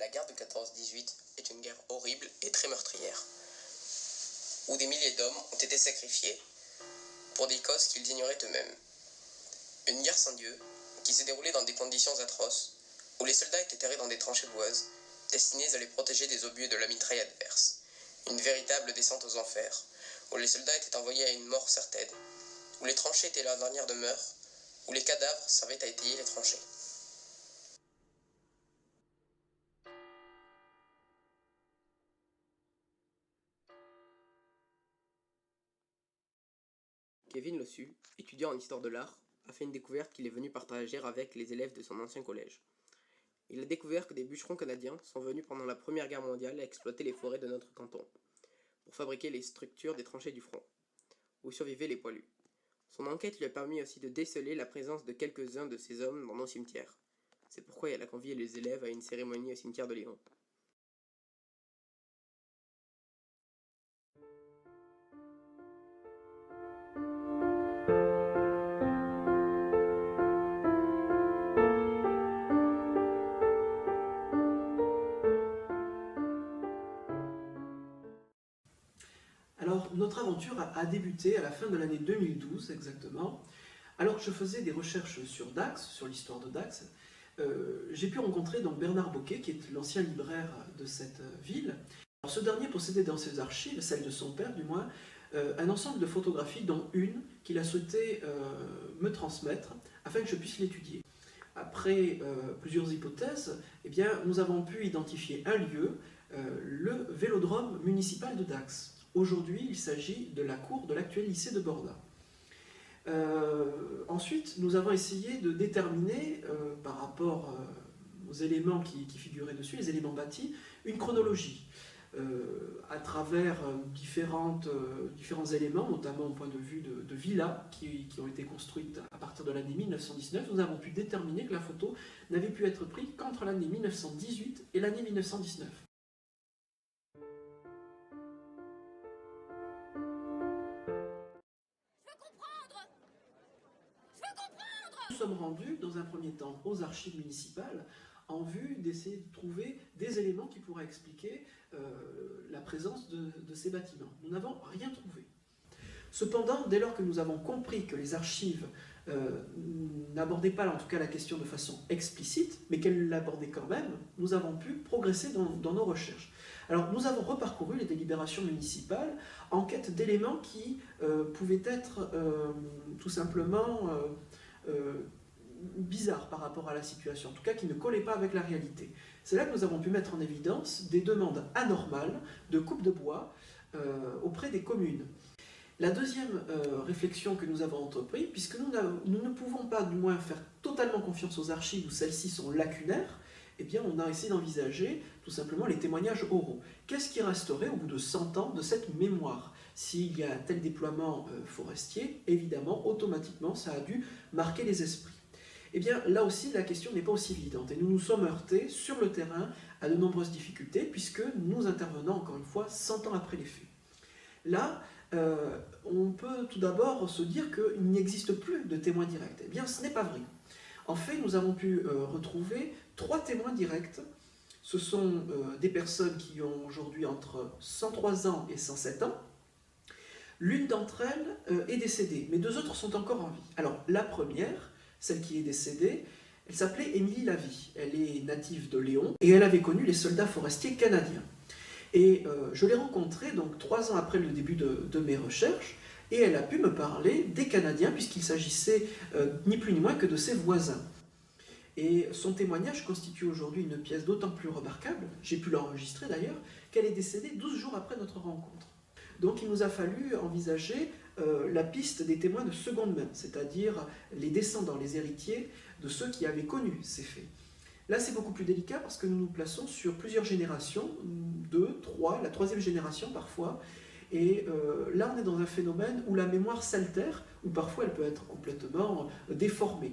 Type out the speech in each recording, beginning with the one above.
la guerre de 14-18 est une guerre horrible et très meurtrière, où des milliers d'hommes ont été sacrifiés pour des causes qu'ils ignoraient eux-mêmes. Une guerre sans Dieu qui s'est déroulée dans des conditions atroces, où les soldats étaient terrés dans des tranchées boisées, destinées à les protéger des obus et de la mitraille adverse. Une véritable descente aux enfers, où les soldats étaient envoyés à une mort certaine, où les tranchées étaient leur dernière demeure, où les cadavres servaient à étayer les tranchées. Kevin Lossu, étudiant en histoire de l'art, a fait une découverte qu'il est venu partager avec les élèves de son ancien collège. Il a découvert que des bûcherons canadiens sont venus pendant la Première Guerre mondiale exploiter les forêts de notre canton, pour fabriquer les structures des tranchées du front, où survivaient les poilus. Son enquête lui a permis aussi de déceler la présence de quelques-uns de ces hommes dans nos cimetières. C'est pourquoi elle a convié les élèves à une cérémonie au cimetière de Léon. Alors, notre aventure a débuté à la fin de l'année 2012 exactement. Alors que je faisais des recherches sur Dax, sur l'histoire de Dax, j'ai pu rencontrer donc Bernard Boquet, qui est l'ancien libraire de cette ville. Alors, ce dernier possédait dans ses archives, celle de son père du moins, un ensemble de photographies, dont une qu'il a souhaité me transmettre afin que je puisse l'étudier. Après plusieurs hypothèses, eh bien, nous avons pu identifier un lieu, le vélodrome municipal de Dax. Aujourd'hui, il s'agit de la cour de l'actuel lycée de Borda. Ensuite, nous avons essayé de déterminer, par rapport aux éléments qui figuraient dessus, les éléments bâtis, une chronologie. À travers différents éléments, notamment au point de vue de villas qui ont été construites à partir de l'année 1919, nous avons pu déterminer que la photo n'avait pu être prise qu'entre l'année 1918 et l'année 1919. Nous sommes rendus dans un premier temps aux archives municipales en vue d'essayer de trouver des éléments qui pourraient expliquer la présence de ces bâtiments. Nous n'avons rien trouvé. Cependant, dès lors que nous avons compris que les archives n'abordaient pas en tout cas la question de façon explicite, mais qu'elles l'abordaient quand même, nous avons pu progresser dans nos recherches. Alors nous avons reparcouru les délibérations municipales en quête d'éléments qui pouvaient être tout simplement bizarres par rapport à la situation, en tout cas qui ne collaient pas avec la réalité. C'est là que nous avons pu mettre en évidence des demandes anormales de coupe de bois auprès des communes. La deuxième réflexion que nous avons entreprise, puisque nous ne pouvons pas du moins faire totalement confiance aux archives où celles-ci sont lacunaires, eh bien on a essayé d'envisager tout simplement les témoignages oraux. Qu'est-ce qui resterait au bout de 100 ans de cette mémoire? S'il y a un tel déploiement forestier, évidemment, automatiquement, ça a dû marquer les esprits. Eh bien, là aussi, la question n'est pas aussi évidente. Et nous nous sommes heurtés sur le terrain à de nombreuses difficultés, puisque nous intervenons, encore une fois, 100 ans après les faits. Là, on peut tout d'abord se dire qu'il n'existe plus de témoins directs. Eh bien, ce n'est pas vrai. En fait, nous avons pu retrouver 3 témoins directs. Ce sont des personnes qui ont aujourd'hui entre 103 ans et 107 ans. L'une d'entre elles est décédée, mais 2 autres sont encore en vie. Alors, la première, celle qui est décédée, elle s'appelait Émilie Lavie. Elle est native de Léon et elle avait connu les soldats forestiers canadiens. Et je l'ai rencontrée donc 3 ans après le début de mes recherches, et elle a pu me parler des Canadiens, puisqu'il s'agissait ni plus ni moins que de ses voisins. Et son témoignage constitue aujourd'hui une pièce d'autant plus remarquable, j'ai pu l'enregistrer d'ailleurs, qu'elle est décédée 12 jours après notre rencontre. Donc il nous a fallu envisager la piste des témoins de seconde main, c'est-à-dire les descendants, les héritiers de ceux qui avaient connu ces faits. Là, c'est beaucoup plus délicat parce que nous nous plaçons sur plusieurs générations, 2, 3, la 3e génération parfois, et là, on est dans un phénomène où la mémoire s'altère, où parfois elle peut être complètement déformée.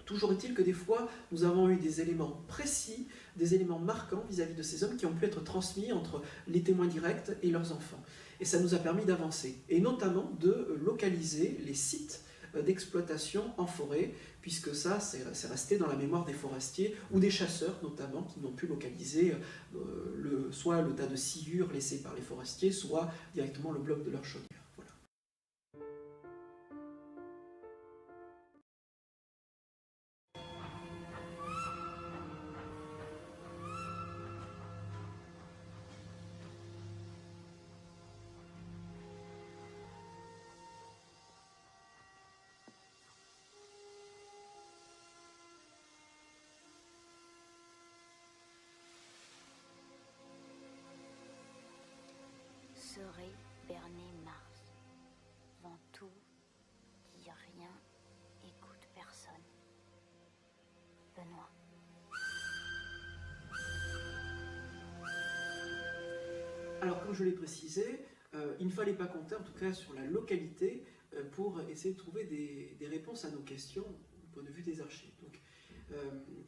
Toujours est-il que des fois, nous avons eu des éléments précis, des éléments marquants vis-à-vis de ces hommes qui ont pu être transmis entre les témoins directs et leurs enfants. Et ça nous a permis d'avancer, et notamment de localiser les sites d'exploitation en forêt, puisque ça, c'est resté dans la mémoire des forestiers ou des chasseurs notamment, qui n'ont pu localiser soit le tas de sciures laissés par les forestiers, soit directement le bloc de leur chaudière. Voilà. Serait berner Mars, vent tout, dit rien, écoute personne. Benoît. Alors, comme je l'ai précisé, il ne fallait pas compter, en tout cas sur la localité, pour essayer de trouver des réponses à nos questions du point de vue des archives. Donc,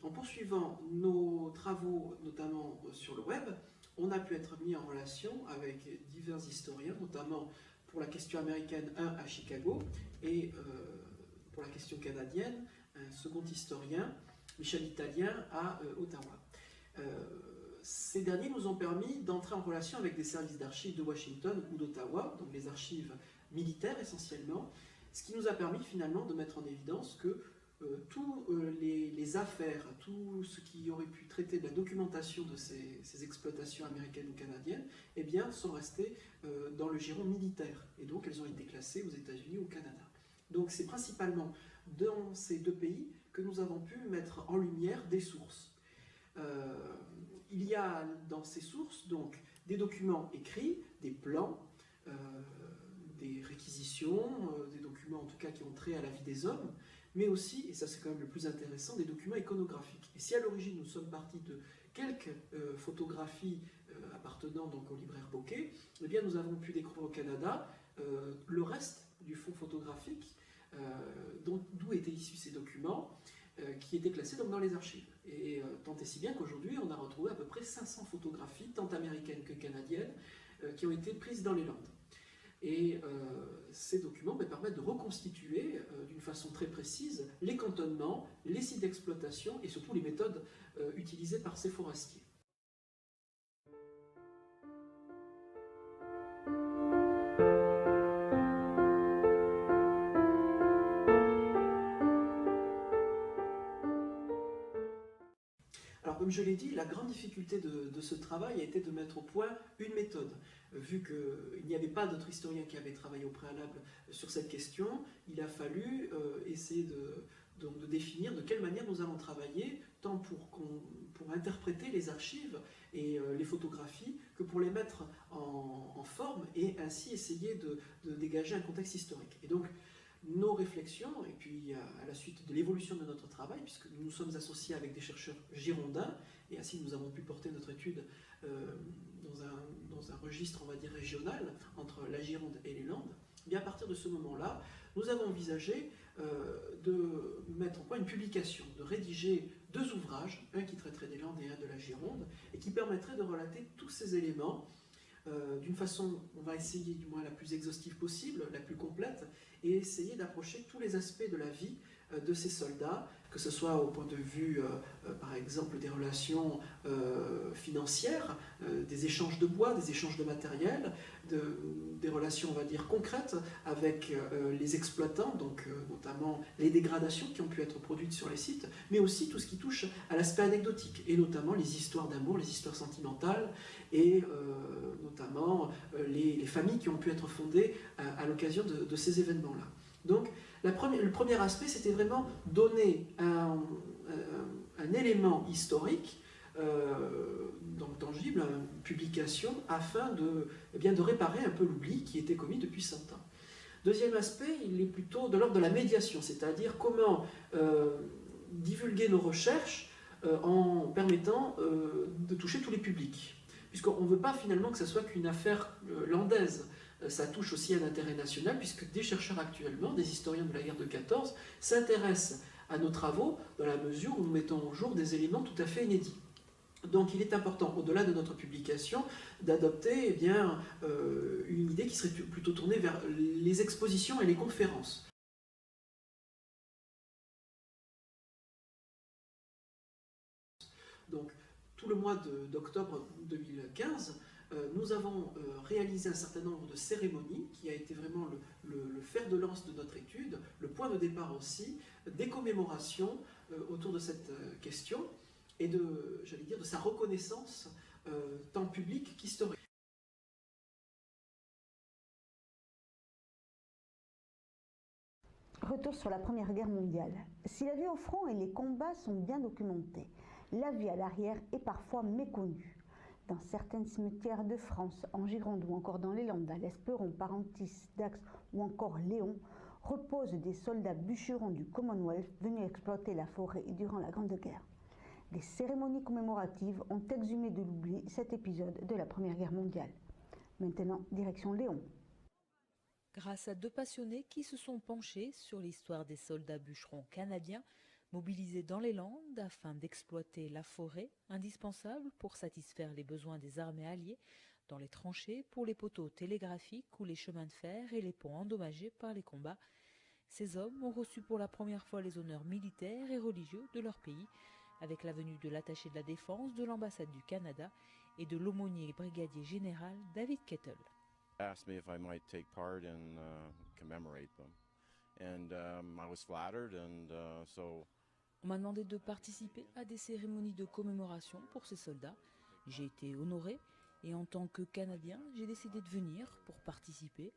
en poursuivant nos travaux, notamment sur le web, on a pu être mis en relation avec divers historiens, notamment pour la question américaine, un à Chicago, et pour la question canadienne, un second historien, Michel Italien, à Ottawa. Ces derniers nous ont permis d'entrer en relation avec des services d'archives de Washington ou d'Ottawa, donc les archives militaires essentiellement, ce qui nous a permis finalement de mettre en évidence que tous les affaires, tout ce qui aurait pu traiter de la documentation de ces exploitations américaines ou canadiennes, eh bien, sont restés dans le giron militaire, et donc elles ont été classées aux États-Unis ou au Canada. Donc c'est principalement dans ces deux pays que nous avons pu mettre en lumière des sources. Il y a dans ces sources donc des documents écrits, des plans, des réquisitions, des documents en tout cas qui ont trait à la vie des hommes, mais aussi, et ça c'est quand même le plus intéressant, des documents iconographiques. Et si à l'origine nous sommes partis de quelques photographies appartenant donc au libraire Bocquet, eh bien nous avons pu découvrir au Canada le reste du fonds photographique, d'où étaient issus ces documents, qui étaient classés donc dans les archives. Et tant et si bien qu'aujourd'hui, on a retrouvé à peu près 500 photographies, tant américaines que canadiennes, qui ont été prises dans les Landes. Et ces documents permettent de reconstituer d'une façon très précise les cantonnements, les sites d'exploitation et surtout les méthodes utilisées par ces forestiers. Alors, comme je l'ai dit, la grande difficulté de ce travail a été de mettre au point une méthode. Vu qu'il n'y avait pas d'autres historiens qui avaient travaillé au préalable sur cette question, il a fallu essayer de définir de quelle manière nous allons travailler, tant pour interpréter les archives et les photographies, que pour les mettre en forme et ainsi essayer de dégager un contexte historique. Et donc, nos réflexions, et puis à la suite de l'évolution de notre travail, puisque nous nous sommes associés avec des chercheurs girondins, et ainsi nous avons pu porter notre étude dans un registre, on va dire, régional, entre la Gironde et les Landes, et bien à partir de ce moment-là, nous avons envisagé de mettre en point une publication, de rédiger 2 ouvrages, un qui traiterait des Landes et un de la Gironde, et qui permettrait de relater tous ces éléments d'une façon, on va essayer du moins la plus exhaustive possible, la plus complète, et essayer d'approcher tous les aspects de la vie de ces soldats, que ce soit au point de vue, par exemple, des relations financières, des échanges de bois, des échanges de matériel, des relations, on va dire, concrètes avec les exploitants, donc notamment les dégradations qui ont pu être produites sur les sites, mais aussi tout ce qui touche à l'aspect anecdotique, et notamment les histoires d'amour, les histoires sentimentales, et notamment les familles qui ont pu être fondées à l'occasion de ces événements-là. Donc, le premier aspect, c'était vraiment donner un élément historique, donc tangible, une publication, afin de réparer un peu l'oubli qui était commis depuis 100 ans. Deuxième aspect, il est plutôt de l'ordre de la médiation, c'est-à-dire comment divulguer nos recherches en permettant de toucher tous les publics. Puisqu'on ne veut pas finalement que ça soit qu'une affaire landaise. Ça touche aussi à l'intérêt national, puisque des chercheurs actuellement, des historiens de la guerre de 14, s'intéressent à nos travaux dans la mesure où nous mettons au jour des éléments tout à fait inédits. Donc il est important, au-delà de notre publication, d'adopter une idée qui serait plutôt tournée vers les expositions et les conférences. tout le mois d'octobre 2015, nous avons réalisé un certain nombre de cérémonies qui a été vraiment le fer de lance de notre étude, le point de départ aussi, des commémorations autour de cette question et de sa reconnaissance tant publique qu'historique. Retour sur la Première Guerre mondiale. Si la vie au front et les combats sont bien documentés, la vie à l'arrière est parfois méconnue. Dans certains cimetières de France, en Gironde ou encore dans les Landes, à l'Esperon, Parentis, Dax ou encore Léon, reposent des soldats bûcherons du Commonwealth venus exploiter la forêt durant la Grande Guerre. Les cérémonies commémoratives ont exhumé de l'oubli cet épisode de la Première Guerre mondiale. Maintenant, direction Léon. Grâce à deux passionnés qui se sont penchés sur l'histoire des soldats bûcherons canadiens mobilisés dans les Landes afin d'exploiter la forêt, indispensable pour satisfaire les besoins des armées alliées, dans les tranchées pour les poteaux télégraphiques ou les chemins de fer et les ponts endommagés par les combats. Ces hommes ont reçu pour la première fois les honneurs militaires et religieux de leur pays, avec la venue de l'attaché de la Défense de l'ambassade du Canada et de l'aumônier brigadier général David Kettle. Asked me if I might take part and commemorate them, and I was flattered, and so. On m'a demandé de participer à des cérémonies de commémoration pour ces soldats. J'ai été honoré et en tant que Canadien, j'ai décidé de venir pour participer.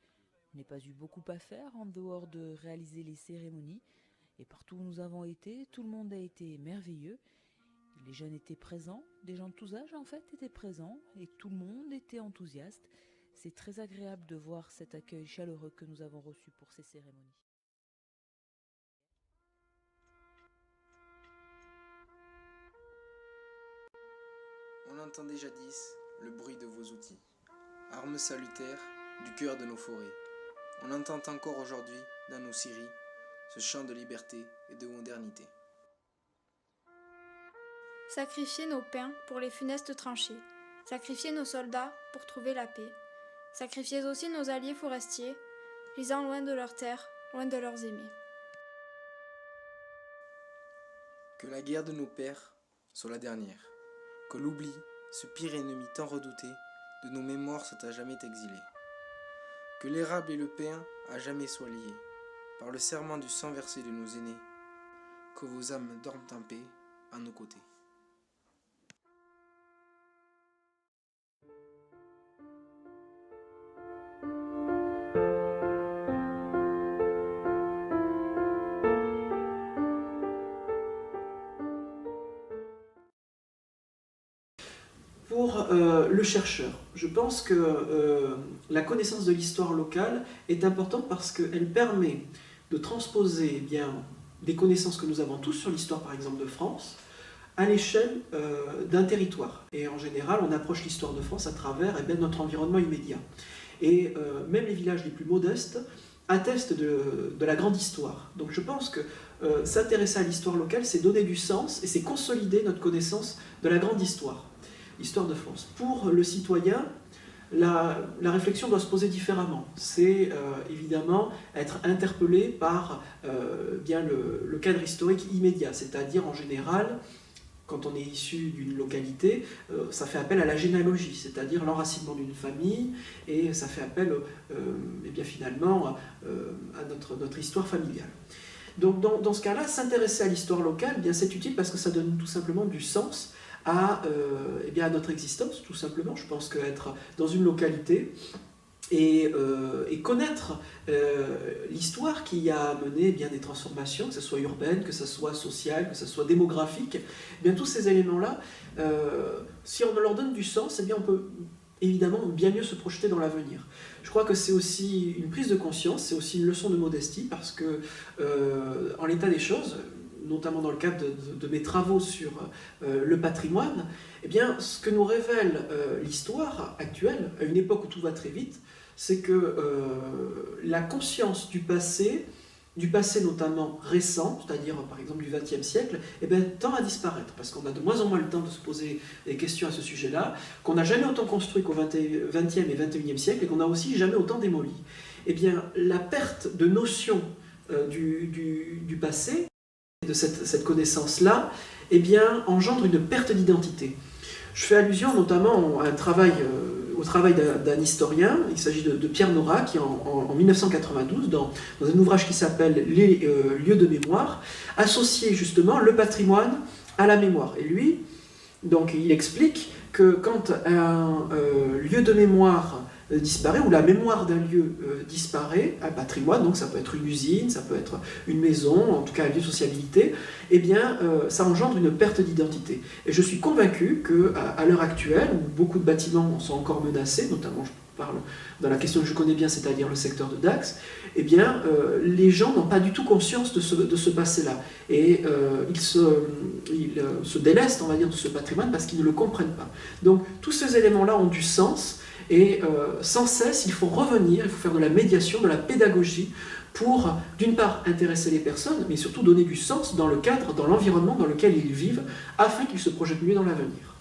Je n'ai pas eu beaucoup à faire en dehors de réaliser les cérémonies. Et partout où nous avons été, tout le monde a été merveilleux. Les jeunes étaient présents, des gens de tous âges en fait étaient présents et tout le monde était enthousiaste. C'est très agréable de voir cet accueil chaleureux que nous avons reçu pour ces cérémonies. On entendait jadis le bruit de vos outils, armes salutaires du cœur de nos forêts. On entend encore aujourd'hui, dans nos scieries, ce chant de liberté et de modernité. Sacrifier nos pains pour les funestes tranchées, sacrifier nos soldats pour trouver la paix, sacrifier aussi nos alliés forestiers, gisant loin de leurs terres, loin de leurs aimés. Que la guerre de nos pères soit la dernière, que l'oubli, ce pire ennemi tant redouté, de nos mémoires soit à jamais exilé. Que l'érable et le pain à jamais soient liés, par le serment du sang versé de nos aînés, que vos âmes dorment en paix à nos côtés. Pour le chercheur, je pense que la connaissance de l'histoire locale est importante parce qu'elle permet de transposer des connaissances que nous avons tous sur l'histoire, par exemple, de France, à l'échelle d'un territoire. Et en général, on approche l'histoire de France à travers notre environnement immédiat. Et même les villages les plus modestes attestent de la grande histoire. Donc je pense que s'intéresser à l'histoire locale, c'est donner du sens et c'est consolider notre connaissance de la grande histoire. Histoire de France. Pour le citoyen, la réflexion doit se poser différemment. C'est évidemment être interpellé par le cadre historique immédiat, c'est-à-dire en général, quand on est issu d'une localité, ça fait appel à la généalogie, c'est-à-dire l'enracinement d'une famille, et ça fait appel finalement à notre histoire familiale. Donc dans ce cas-là, s'intéresser à l'histoire locale, c'est utile parce que ça donne tout simplement du sens à notre existence, tout simplement. Je pense qu'être dans une localité et connaître l'histoire qui a amené des transformations, que ce soit urbaine, que ce soit sociale, que ce soit démographique, tous ces éléments-là, si on leur donne du sens, on peut évidemment bien mieux se projeter dans l'avenir. Je crois que c'est aussi une prise de conscience, c'est aussi une leçon de modestie, parce que en l'état des choses, notamment dans le cadre de mes travaux sur le patrimoine, ce que nous révèle l'histoire actuelle, à une époque où tout va très vite, c'est que la conscience du passé notamment récent, c'est-à-dire par exemple du XXe siècle, tend à disparaître, parce qu'on a de moins en moins le temps de se poser des questions à ce sujet-là, qu'on n'a jamais autant construit qu'au XXe et XXIe siècle, et qu'on n'a aussi jamais autant démoli. La perte de notion du passé, de cette connaissance-là, engendre une perte d'identité. Je fais allusion notamment à au travail d'un historien, il s'agit de Pierre Nora, qui en 1992, dans un ouvrage qui s'appelle « Les lieux de mémoire », associait justement le patrimoine à la mémoire. Et lui, donc, il explique que quand un lieu de mémoire disparaît, ou la mémoire d'un lieu disparaît, un patrimoine, donc ça peut être une usine, ça peut être une maison, en tout cas un lieu de sociabilité, eh bien ça engendre une perte d'identité. Et je suis convaincu qu'à l'heure actuelle, où beaucoup de bâtiments sont encore menacés, notamment je parle dans la question que je connais bien, c'est-à-dire le secteur de Dax, eh bien les gens n'ont pas du tout conscience de ce passé-là. Et ils se délestent, on va dire, de ce patrimoine parce qu'ils ne le comprennent pas. Donc tous ces éléments-là ont du sens. Et sans cesse, il faut revenir, il faut faire de la médiation, de la pédagogie pour, d'une part, intéresser les personnes, mais surtout donner du sens dans le cadre, dans l'environnement dans lequel ils vivent, afin qu'ils se projettent mieux dans l'avenir.